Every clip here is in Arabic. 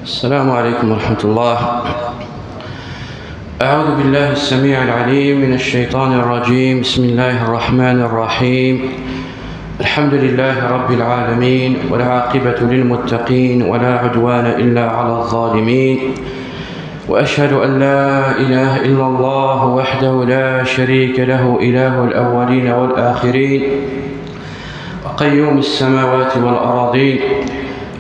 السلام عليكم ورحمة الله. أعوذ بالله السميع العليم من الشيطان الرجيم. بسم الله الرحمن الرحيم. الحمد لله رب العالمين، والعاقبة للمتقين، ولا عدوان إلا على الظالمين، وأشهد أن لا إله إلا الله وحده لا شريك له، إله الأولين والآخرين، وقيوم السماوات والأراضين.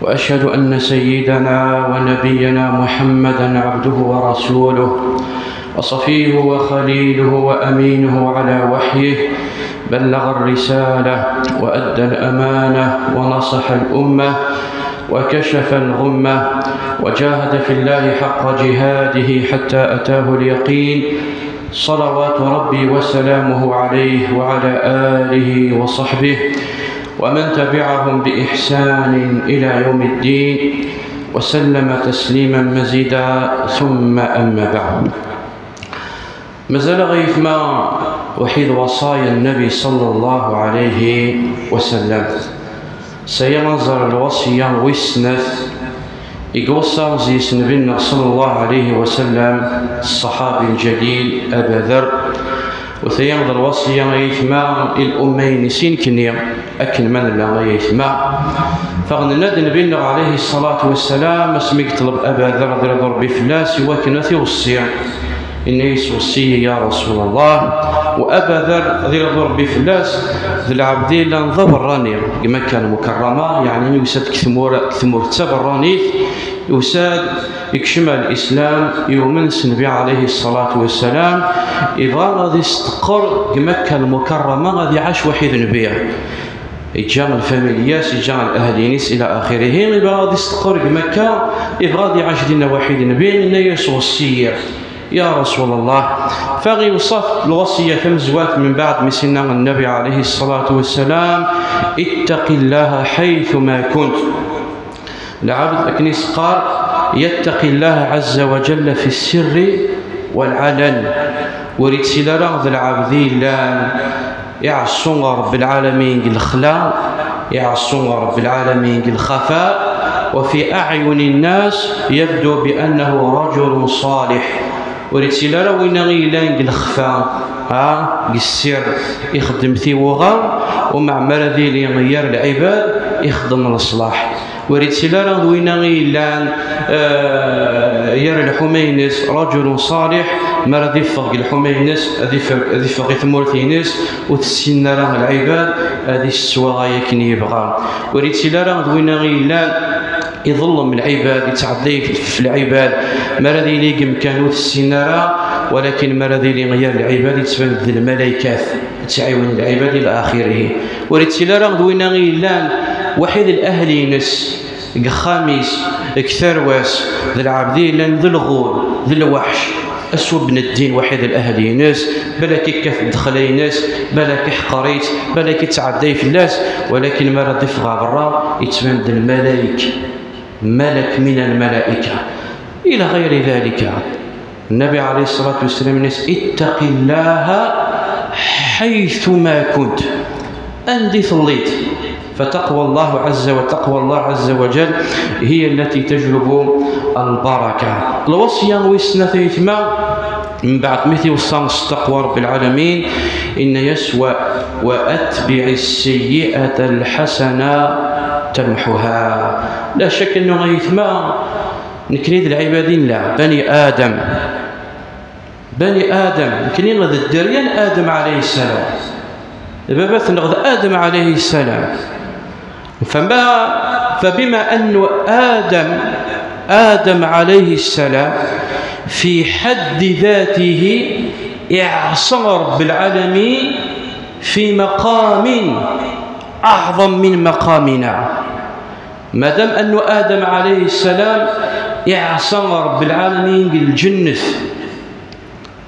وأشهد أن سيدنا ونبينا محمدًا عبده ورسوله، وصفيه وخليله وأمينه على وحيه، بلغ الرسالة وأدى الأمانة ونصح الأمة وكشف الغمة، وجاهد في الله حق جهاده حتى أتاه اليقين، صلوات ربي وسلامه عليه وعلى آله وصحبه ومن تبعهم بإحسان إلى يوم الدين، وسلم تسليما مزيدا. ثم أما بعد، مازال غيث ما وحيد وصايا النبي صلى الله عليه وسلم. سينظر الوصية ويسنث يقوصى زيس نبينا صلى الله عليه وسلم الصحابي الجليل أبا ذر، وثينظر الوصية غيثما الأمين سين كنيا أكل من لا غيثما. فغنى نبينا عليه الصلاة والسلام اسمك طلب أبا ذر ضرب بفلاس وكنثي وصية إني وصيه يا رسول الله. وأبا ذر ضرب بفلاس ذي العبدين لنظر راني مكة المكرمة، يعني يساد كثمور تبرانيث يساد يكشم الإسلام يومن النبي عليه الصلاة والسلام. إذا غادي يستقر مكة المكرمة غادي يعيش وحيد نبيه، يجان الفاميلياس يجان الأهلينيس إلى آخره. إذا غادي يستقر بمكة إذا غادي يعيش دينا وحيد نبيه إنه يوصيه يا رسول الله. فغي وصف الوصية كم زوات من بعد مسنا النبي عليه الصلاة والسلام: اتق الله حيثما كنت. العبد أكنيس قال يتقي الله عز وجل في السر والعلن، وريد سيلارا ذا العبدين لا يعصون رب العالمين الخلاء، يعصون رب العالمين الخفاء، وفي أعين الناس يبدو بأنه رجل صالح. وريد سيلارا وين غيلان الخفاء السر يخدم ثيوغا، ومع مرضي لي غير العباد يخدم الإصلاح. وريد سيلارا وين غيلان ير الحمينس رجل صالح، مرضي فوق الحمينس هذه فوق ثمورتينس وتسينا العباد هذه السواغا يكن يبغى. وريد سيلارا وين غيلان يظلم العباد يتعدي في العباد، مرضي لي مكانو السينارا، ولكن مرضي لي غير العباد يتبان ذي الملائكات تعاون العباد الى اخره. وريد سيلارا وين غيلان وحيد الاهلينس خامس كثرواس ذي العبدين لان ذي الغول ذي الوحش اسوء بن الدين وحيد الاهلي ناس بلا كيف دخلي ناس بلا كيحقريت بلا كيتعدي في الناس، ولكن ما راه يفغى برا يتبان الملائكه ملك من الملائكه الى غير ذلك. النبي عليه الصلاه والسلام الناس اتق الله حيثما كنت، اندي ثليت. فتقوى الله عز وجل هي التي تجلب البركة. الوصية ويسنثيثما من بعد مثل وصانص تقوى رب العالمين إن يسوى وأتبع السيئة الحسنة تمحها. لا شك أنه غيثما نكريد العبادين لا بني آدم نكريد غذا الدريان آدم عليه السلام، بابا نغذ آدم عليه السلام. فبما أن آدم عليه السلام في حد ذاته إعصى رب العالمين في مقام أعظم من مقامنا، ما دام أن آدم عليه السلام إعصى رب العالمين الجنة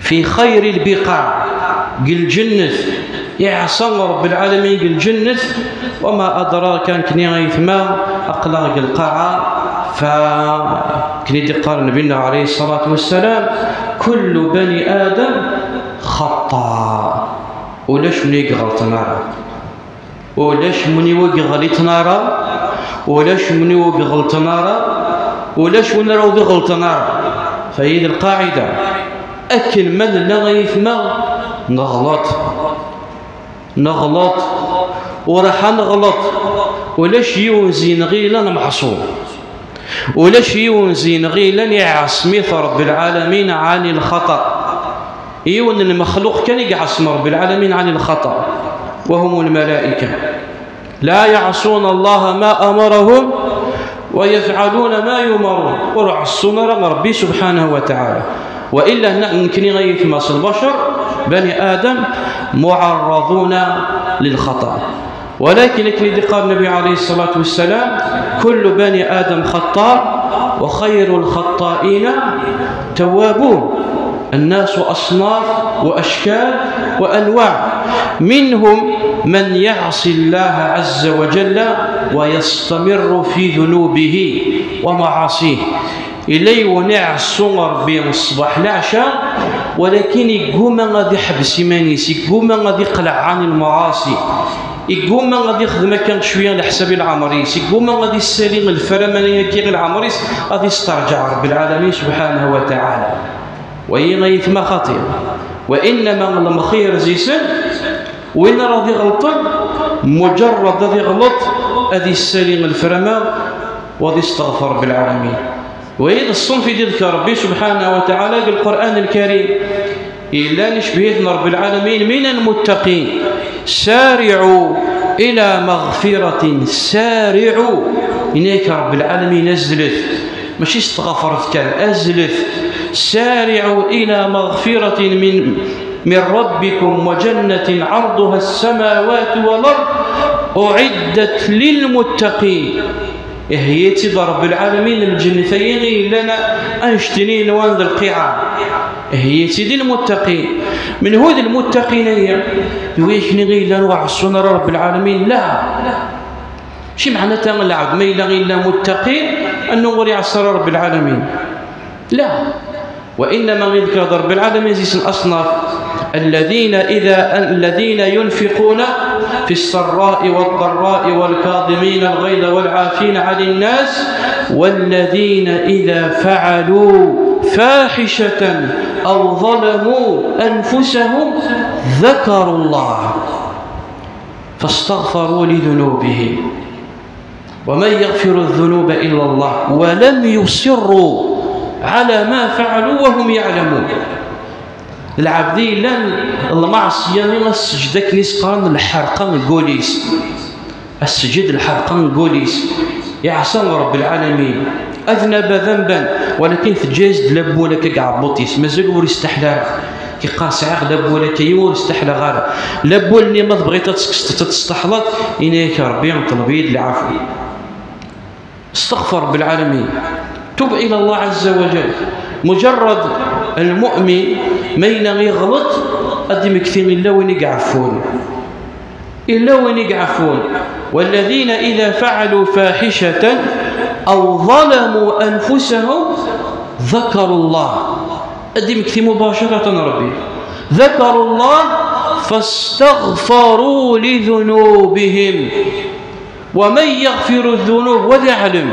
في خير البقاع الجنة، يعصى رب العالمين الجنة. وما أدراك كني غيثما أقلق القاعة، فكني قال نبينا عليه الصلاة والسلام كل بني آدم خطأ. ولاش مني غلطنا ولاش مني وغلطنا ولاش مني وغلطنا ولاش وين راهو غلطنا. فهي القاعدة أكل من لا غيثما نغلط وراح نغلط، ولاش يوزين غير معصوم، ولاش يوزين غير يعصم رب العالمين عن الخطأ. يون المخلوق كان يعصم رب العالمين عن الخطأ، وهم الملائكة لا يعصون الله ما أمرهم ويفعلون ما يؤمرون، ورعصون ربي سبحانه وتعالى. وإلا يمكن يثمس البشر بني آدم معرضون للخطأ، ولكن قال النبي عليه الصلاة والسلام كل بني آدم خطاء وخير الخطائين توابون. الناس أصناف وأشكال وأنواع، منهم من يعصي الله عز وجل ويستمر في ذنوبه ومعاصيه، إلي ونعس ربي الصباح العشاء، ولكن يقوم غادي يحبس يمانيس، يقوم غادي يقلع عن المعاصي، يقوم غادي يخدم كان شويه على حساب العمريس، يقوم غادي يسالي الفرمانيه كي العمريس، غادي يسترجع رب العالمين سبحانه وتعالى. وهي غيثما خطير، وإنما المخير زيسن وين راضي غلط مجرد راضي غلط غادي يسالي الفرمان وغادي يستغفر بالعالمين. وإذا الصنف ديال ربي سبحانه وتعالى بالقرآن الكريم إلا نشبهتنا رب العالمين من المتقين سارعوا إلى مغفرة، سارعوا إنيك رب العالمين أزلف ماشي استغفرت كان أزلف، سارعوا إلى مغفرة من ربكم وجنة عرضها السماوات والأرض أعدت للمتقين. هي رب العالمين الجنتين لنا أنشتنين وانذ القيعة، هي سيدي المتقين. من هود المتقين هي يويشني غير لنا وعصونا رب العالمين، لا شي معنى تنلعب ما إلا غير متقين أنه غير عصر رب العالمين، لا. وإنما يذكر رب العالمين زي الأصناف الذين ينفقون في السراء والضراء والكاظمين الغيظ والعافين عن الناس، والذين إذا فعلوا فاحشة أو ظلموا أنفسهم ذكروا الله فاستغفروا لذنوبهم ومن يغفر الذنوب إلا الله ولم يصروا على ما فعلوا وهم يعلمون. العبدي لن المعصية من السجدة كنيس قرن الحرقان الجوليس، السجد الحرقان الجوليس يعصم رب العالمين، أذنب ذنبا ولكن تجاز لبولا كعبوتيس مازال ور يستحلى كي قاصع لبولا كيور يستحلى غالا لبولني ما بغيت تستحلط إنك ربي نطلب يد العفو. استغفر بالعالمين، تب إلى الله عز وجل. مجرد المؤمن ما يغلط قدم كثير من وين يقعفون إلا وين يقعفون. والذين إذا فعلوا فاحشة أو ظلموا أنفسهم ذكروا الله، قدم كثير مباشرة ربي ذكروا الله فاستغفروا لذنوبهم ومن يغفر الذنوب وليعلم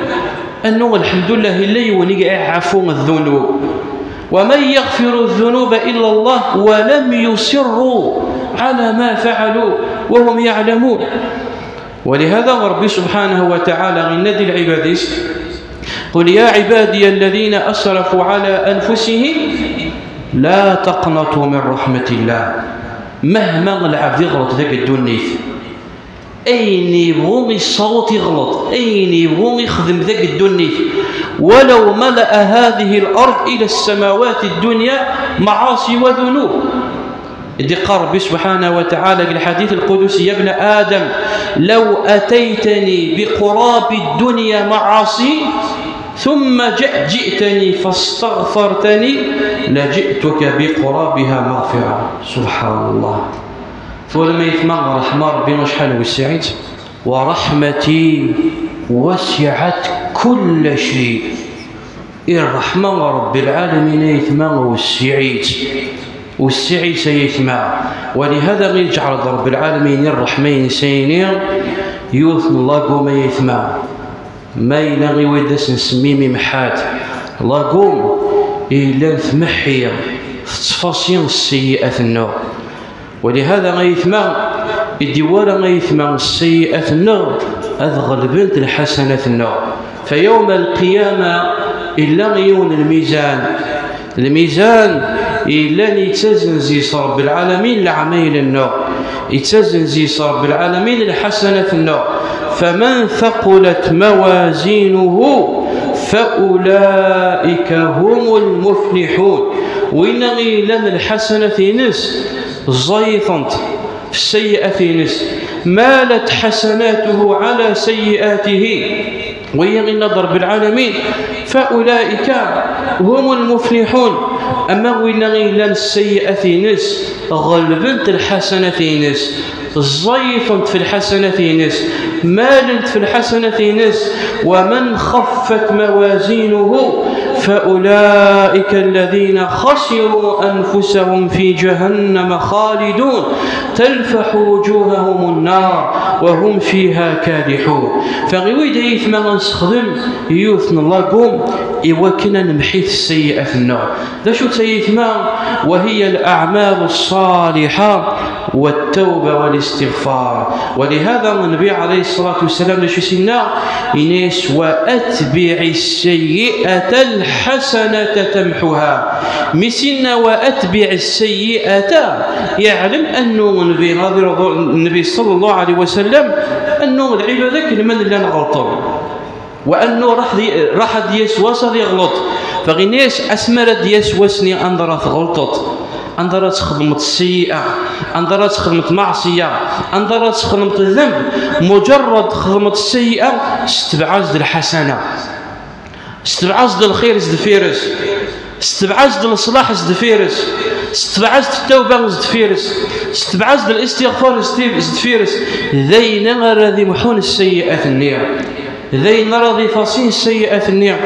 أنه الحمد لله اللي يعفو الذنوب، ومن يغفر الذنوب إلا الله ولم يصروا على ما فعلوا وهم يعلمون. ولهذا ربي سبحانه وتعالى ينادي العباد قل يا عبادي الذين أسرفوا على أنفسهم لا تقنطوا من رحمة الله. مهما العبد يغلط ذاك الدنيا، أين يبغون الصوت يغلط، أين يبغون يخدم ذاك الدنيا، ولو ملأ هذه الأرض إلى السماوات الدنيا معاصي وذنوب. إذ قال ربي سبحانه وتعالى في الحديث القدسي يا ابن آدم لو أتيتني بقراب الدنيا معاصي ثم جئتني فاستغفرتني لجئتك بقرابها مغفرة. سبحان الله. فلما يثمر رحمة ربي شحال وسعت ورحمتي وسعت كل شيء. الرحمة رب العالمين يثمر والسعي سيثمر. ولهذا يجعل رب العالمين الرحمين سينير يوث الله وما يثمر. ما إلا غي ويداس نسميمي محات لاقوم إلا تمحية في تفاصيل السيئات النوع. ولهذا غيثما الديوان غيثما السيئات النوع أذغل بنت الحسنات النوع. فيوم القيامة إلا غيون الميزان إلا يتزن زيس رب العالمين لعميل النوع، يتزن زيس رب العالمين الحسنات النوع. فمن ثقلت موازينه فأولئك هم المفلحون. وإن غيلان الحسنة نس زيطنت في السيئة نس مالت حسناته على سيئاته ويغي رب العالمين فأولئك هم المفلحون. أما وإن غيلان السيئة نس غلبت الحسنة نس زيطنت في الحسنة نس مالت في الحسنة نس. ومن خفت موازينه فأولئك الذين خسروا أنفسهم في جهنم خالدون تلفح وجوههم النار وهم فيها كادحون. فغيويد يثما غنستخدم يوثن الله قوم إوكنا نمحيث السيئة في النار. ذا شو تيثما وهي الأعمال الصالحة والتوبة والاستغفار. ولهذا النبي عليه الصلاة والسلام لشو سنا إنيس وأتبع السيئة الحسنة تمحها. مسنا وأتبع السيئة يعلم أنه النبي صلى الله عليه وسلم أنه العبادة ذاك من اللي نغلطه وأنه راح دياس وصل يغلط. فغنيس أسمر دياس وسني أندرات غلطت أندرات خدمت السيئة أندرات خدمت معصية أندرات خدمت الذنب. مجرد خدمت السيئة استبعزد الحسنة استبعزد الخير زد فيرس استبعزد الإصلاح زد فيرس استبعزد التوبة زد فيرس استبعزد الاستغفار زد فيرس. ذين الذي محون السيئات النية ذين راضي فاصين السيئات النية.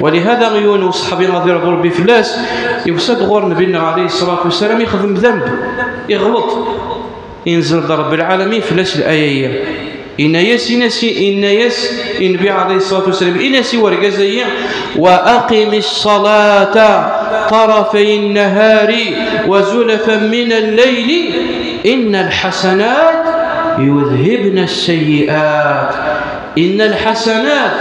ولهذا غيون صحابي غادي يرضوا ربي فلاس يوسد غور نبينا عليه الصلاة والسلام يخدم ذنب يغلط ينزل رب العالمين فلاس الآية إن يس النبي عليه الصلاة والسلام إن يسي ورقزية وأقم الصلاة طرفي النهار وزلفا من الليل إن الحسنات يذهبن السيئات إن الحسنات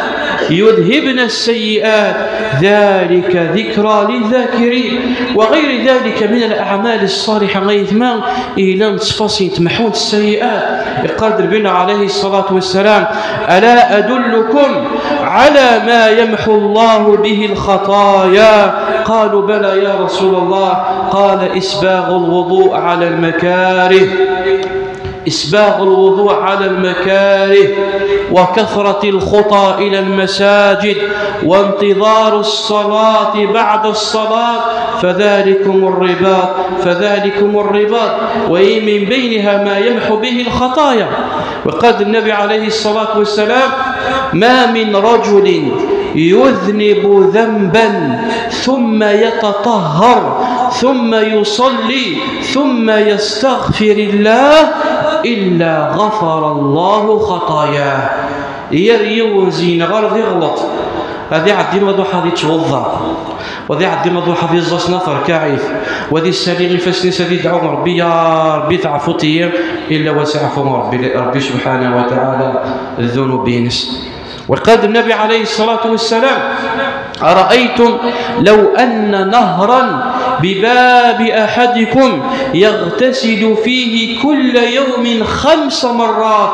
يذهبن السيئات ذلك ذكرى للذاكرين. وغير ذلك من الأعمال الصالحة غيثما إلى نتفاصل تمحون السيئات. يقدر بنا عليه الصلاة والسلام ألا أدلكم على ما يمحو الله به الخطايا قالوا بلى يا رسول الله قال إسباغ الوضوء على المكاره إسباغ الوضوء على المكاره وكثرة الخطى إلى المساجد وانتظار الصلاة بعد الصلاة فذلكم الرباط ومن بينها ما يمحو به الخطايا. وقال النبي عليه الصلاة والسلام ما من رجل يذنب ذنبا ثم يتطهر ثم يصلي ثم يستغفر الله إلا غفر الله خطاياه. يريون زين غرض يغلط هذه عدي مضوحة دي توضع وذي عدي مضوحة دي الزصنة كاعيف وذي السليغ فسنس ذي دعوم ربي يا ربي تعفوتي إلا وسعفهم ربي سبحانه وتعالى الذنوب ينس. وقال النبي عليه الصلاة والسلام أرأيتم لو أن نهرا بباب أحدكم يغتسل فيه كل يوم 5 مرات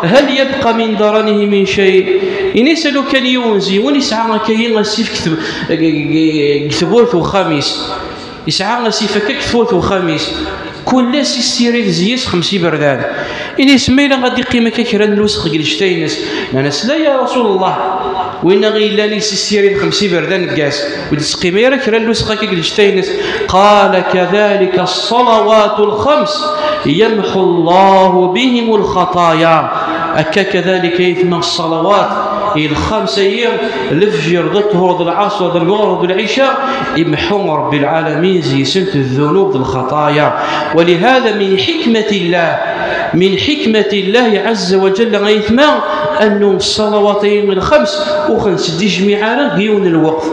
هل يبقى من درنه من شيء؟ ينسلو كان يونزي ونسعى كاين غسيف كثبوث وخميس يسعى غسيف كثبوث وخميس كل سيري زيس 50 بردان إن اسمي لا غادي قيمة كرا نلوسخ جلشتينس ناس لا يا رسول الله وإن غيلاني سيري 50 بردان كاس ودسقيمة راه كرا نلوسخ جلشتينس قال كذلك الصلوات الخمس يمحو الله بهم الخطايا. أكا كذلك يثم الصلوات الخمسة أيام الفجر ضد الظهر ضد العصر ضد المغرب ضد العشاء يمحو رب العالمين زي سنة الذنوب ضد الخطايا. ولهذا من حكمة الله عز وجل غيثما أنه الصلواتين الخمس وخنس دي جميعا قيون الوقت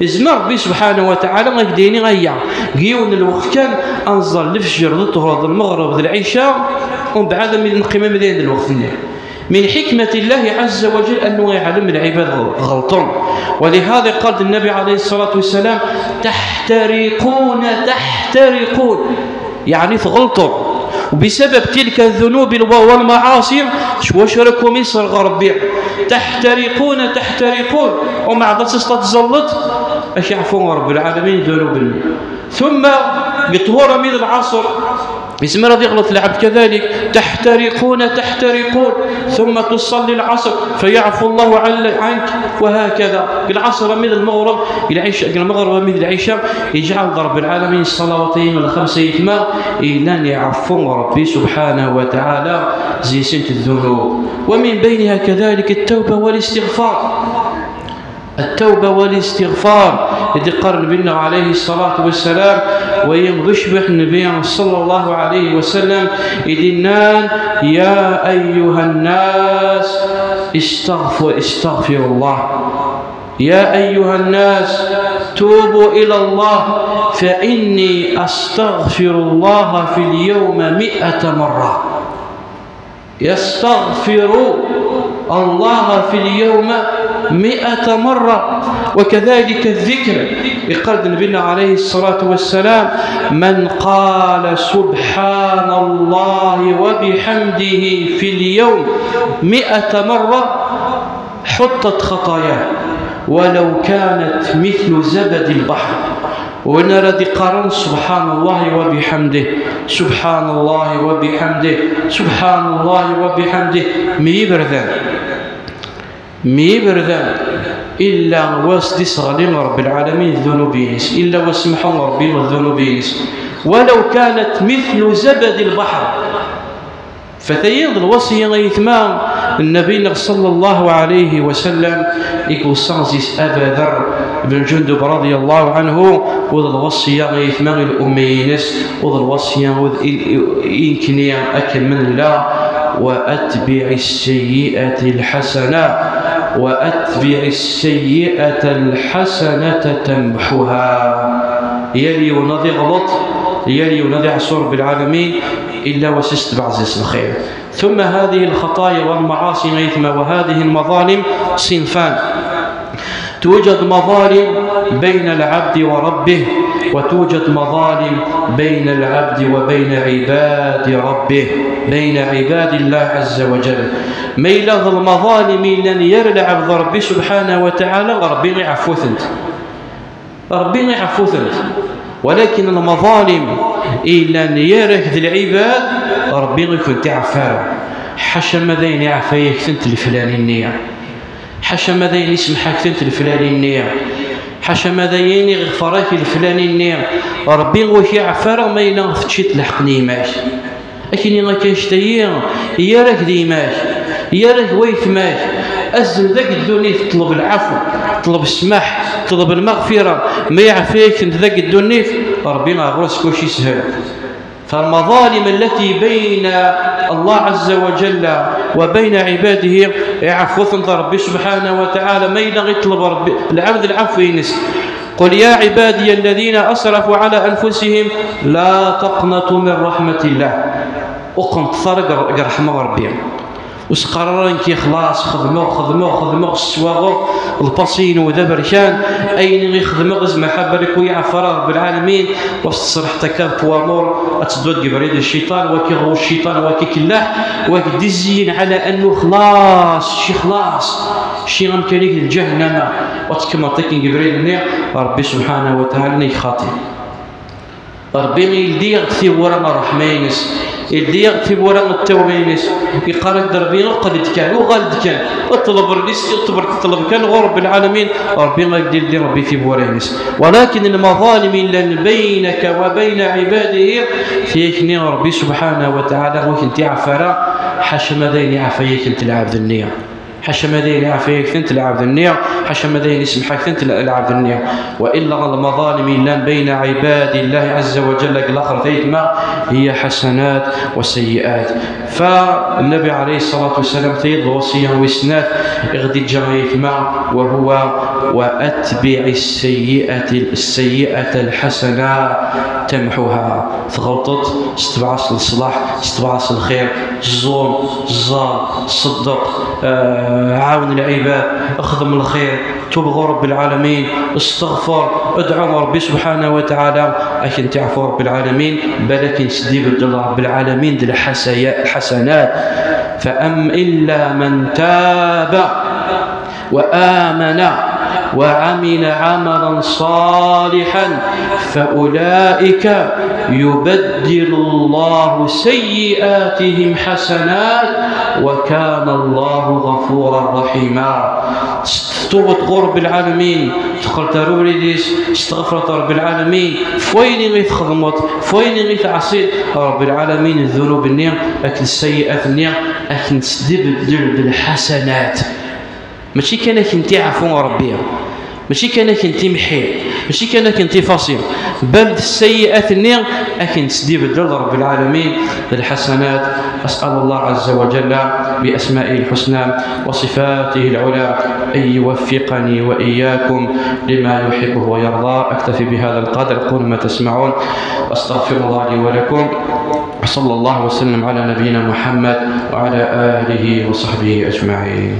إزما ربي سبحانه وتعالى غيديني غيا قيون الوقت كان أنزل الفجر ضد الظهر ضد المغرب ضد العشاء ومن بعد من القمة مدين الوقت من حكمة الله عز وجل أنه يعلم العباد غلطون. ولهذا قال النبي عليه الصلاة والسلام تحترقون يعني تغلطوا وبسبب تلك الذنوب والمعاصي وشركوا مصر غربيع تحترقون ومع ذلك تتزلط اش يعفو رب العالمين ذنوب. ثم بطهور من العصر اسم رضي يغلط العبد كذلك تحترقون ثم تصلي العصر فيعفو الله عنك وهكذا. العصر من المغرب من العشاء يجعل رب العالمين الصلواتين الخمسة يتما إلا يعفو ربي سبحانه وتعالى زي سنة الذنوب. ومن بينها كذلك التوبة والاستغفار الذي قال النبي عليه الصلاة والسلام ويشبه النبي صلى الله عليه وسلم إذنان يا أيها الناس استغفر الله يا أيها الناس توبوا إلى الله فإني أستغفر الله في اليوم 100 مرة. يستغفر الله في اليوم 100 مرة. وكذلك الذكر يقول النبي عليه الصلاة والسلام من قال سبحان الله وبحمده في اليوم 100 مرة حطت خطاياه ولو كانت مثل زبد البحر. ونرى ذي قرن سبحان الله وبحمده سبحان الله وبحمده سبحان الله وبحمده ميبردان إلا واسدي صغلين رب العالمين الذنوبينس إلا واسمحوا ربي الذنوبينس ولو كانت مثل زبد البحر. فتيض الوصية غيثمان النبي صلى الله عليه وسلم يقول سانزيس أبا ذر بن جندب رضي الله عنه وذا الوصية غيثمان الأمينس وذا الوصية إنكني أكل من الله وأتبع السيئة الحسنة تمحها. يلي ونضي غلط يلي ونضي عصور بالعالمين إلا وسست بعزيز الخير. ثم هذه الخطايا والمعاصي وهذه المظالم صنفان. توجد مظالم بين العبد وربه وتوجد مظالم بين العبد وبين عباد ربه بين عباد الله عز وجل. ما إلا المظالم لن يرى العبد ربي سبحانه وتعالى ربي يعفوثنت ولكن المظالم إلا يرى العباد ربي يكون تعفى حشا ماذين يعفيك ثنت الفلاني النية حشا ماذين يسمحك ثنت الفلاني النية حشا ماذين يغفرك الفلاني النية ربي وش يعفى ما إلا فتشيت لحقني ماش لكن إلا كاشتيا يراك ديماش يراك ويت ماش أزل ذاك الدنيا تطلب العفو تطلب السماح تطلب المغفرة ما يعفيك انت ذاك الدنيا ربي غرسك وش يسهل. فالمظالم التي بين الله عز وجل وبين عباده يعفو ربي سبحانه وتعالى ما يطلب ربي العبد العفو ينس. قل يا عبادي الذين أسرفوا على أنفسهم لا تقنطوا من رحمة الله وقمت فرق رحمة ربي وسقررن كي خلاص خدموا السواغو الباسين وذا برشان اين يخدموا غز محبرك ويعفر رب العالمين وتصرح تكاب بوامور اتدود جبريل الشيطان وكي هو الشيطان وكي كلاح وكي دزين على انه خلاص شي غنكريك الجهنم وتكما طيكين جبريل النير ربي سبحانه وتعالى يخاطي ربي يلدي يغتي ورانا رحمينس يلدي يغتي ورانا التوبينس يقارك دربينا وقد كان وغالد كان اطلب الرزق اطلب كان غرب العالمين ربي ما يدير لي ربي في بورينس. ولكن المظالم اللي بينك وبين عباده فيكني ربي سبحانه وتعالى وكنت عفرا حش ماذين عفيك انت العبد النية حاشا ماذا يعافيك ثنت العبد النية، حاشا ماذا يسمحك ثنت العبد النية. وإلا المظالم إلا بين عباد الله عز وجل الآخر ثيثما هي حسنات وسيئات. فالنبي عليه الصلاة والسلام ثيث وصية وسنات اغدي الجميثما، وهو وأتبع السيئة الحسنة تمحوها. تغلطت استبعص الصلاح، استبعص الخير، الزوم، الزار، صدق، عاون العباد، اخدم الخير، توب رب العالمين، استغفر، ادعو ربي سبحانه وتعالى أكن تعفو رب العالمين، بلكن سديب رب العالمين دل الحسنات. فأم إلا من تاب وآمن وعمل عملا صالحا فأولئك يبدل الله سيئاتهم حسنات وكان الله غفورا رحيما. توبت رب العالمين، تقلت روليديس، استغفرت رب العالمين، فوين غيث خدمت، فوين غيث عصيت رب العالمين الذنوب النية أكل السيئات النية أكل تستبدل بالحسنات. ماشي كانك انت عفو ربي، ماشي كانك انت محي، ماشي كانك انت فاصل، بل السيئات النير اكن تسديب الدل رب العالمين بالحسنات. اسال الله عز وجل باسمائه الحسنى وصفاته العلى ان يوفقني واياكم لما يحبه ويرضى. اكتفي بهذا القدر، قولوا ما تسمعون، واستغفر الله لي ولكم، وصلى الله وسلم على نبينا محمد وعلى اله وصحبه اجمعين.